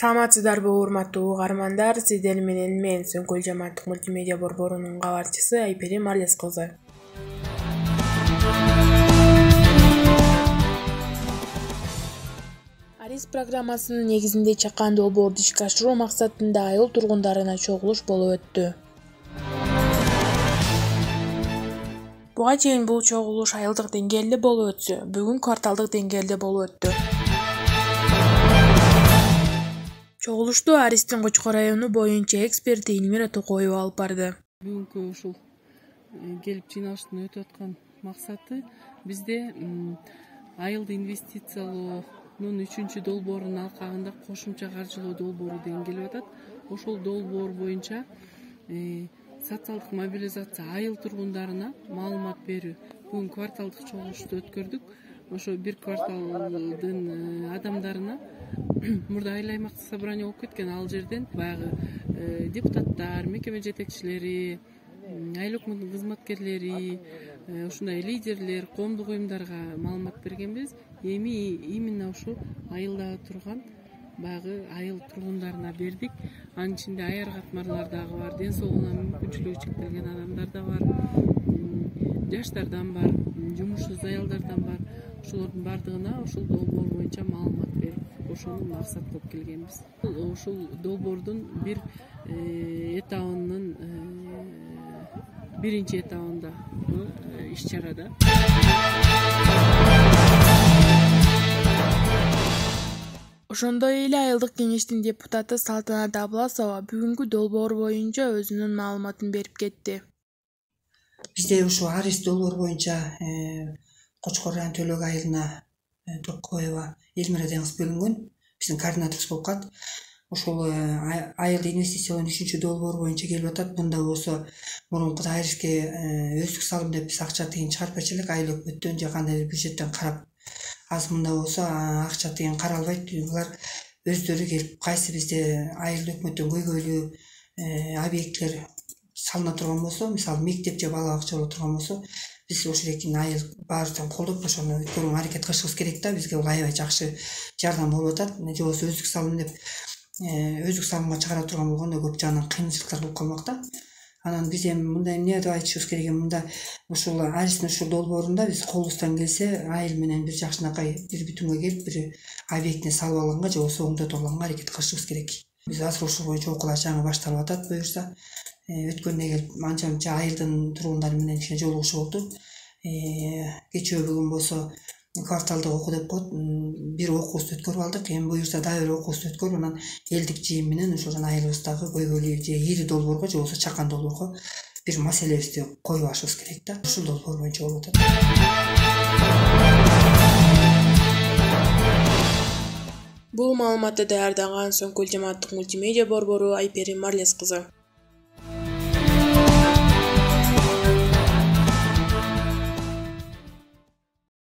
Саламатсыздарбы урматтуу угармандар, сиздер менен мен Сөңкөл жамааттык мультимедиа борборунун кабарчысы Айпери Марлес кызы. Арис программасынын негизинде чакан долбоорду ишке ашыруу максатында айыл тургундарына чогулуш болуп өттү. Буга чейин бул чогулуш айылдык деңгээлде болуп өтсө, бүгүн кварталдык деңгээлде болуп өттү. Чогулушту Аристин Кочкор району боюнча эксперти Эльмира Токоева алып барды. Бүгүнкү ушул келип жыйналыштын өтүп аткан максаты бизде айылды инвестициялоонун 3-чү долбоорунун алкагында кошумча каржылоо долбоору деген келип атат. Ошол долбоор боюнча социалдык мобилизация айыл тургундарына маалымат берүү. Бүгүн кварталдык чогулушту өткөрдүк. Ошо бир кварталдын адамдарына мурда айыл аймактык собрание болуп кеткен, ал жерден баягы депутаттар, мекеме жетекчилери, айыл өкмөтүнүн кызматкерлери, ушундай лидерлер, коомдук уюмдарга маалымат бергенбиз. Эми именно ушу айылда турган баягы айыл тургундарына бердик. Анын ичинде аяр катмарлар дагы бар, ден соолугуна мүмкүнчүлүгү чектелген адамдар да бар, жаштардан бар, жумушсуз аялдардан бар. Ошолордун бардыгына ушул долбоор боюнча маалымат берип, ошону максат кылып келгенбиз. Ушул долбоордун бир этабынын биринчи этабында иш чарада. Ошондой эле айылдык кеңештин депутаты Салтанат Абласова бүгүнкү долбоор боюнча өзүнүн маалыматын берип кетти. Бизде ушу Арис долбоор боюнча Кочкор район Төлөк айылына Токоева Эльмира деген кыз бөлүнгөн. Биздин координаторубуз болуп калат. Ошол айылды инвестициялоонун 3-чү долбоор боюнча келип атат. Мында болсо мурункуда Ариске өздүк салым деп биз акча тыйын чыгарып берчелик, айыл өкмөттөн же кандай бир бюджеттен карап. Азыр мында болсо акча тыйын каралбайт. Булар өздөрү келип кайсы бизде айыл өкмөттөн көйгөйлүү объекттер салына турган болсо, мисалы мектеп же бала бакча боло турган болсо, биз ошол экин айыл баарыбыздан колдоп ошону өткөрүүгө аракет кылышыбыз керек да. Бизге бул аябай жакшы жардам болуп атат. Же болбосо өздүк салым деп өздүк салымга чыгара турган болгондо көп жагынан кыйынчылыктар болуп калмак да. Анан биз эми мындай эмне деп айтышыбыз керек, мында ушул Аристин ушул долбоорунда биз колубуздан келсе айыл менен бир жакшынакай бир бүтүнгө келип, бир объектине салып алганга же болбосо оңдотуп алганга аракет кылышыбыз керек. Биз азыр ушул боюнча окуулар жаңы башталып атат, буюрса. Өткөндө келип анча-мынча айылдын тургундары менен кичине жолугушуу болду. Кечээ бүгүн болсо кварталдык окуу деп коет, бир окуубузду өткөрүп алдык. Эми буюрса дагы бир окуубузду өткөрүп, анан элдик жыйын менен ошол айылыбыздагы көйгөйлүү же ири долбоорго же болбосо чакан долбоорго бир маселебизди коюп алышыбыз керек да. Ушул долбоор боюнча болуп атат. Бул маалыматты даярдаган Сөңкөл жамааттык мультимедиа борбору Айпери Марлес кызы.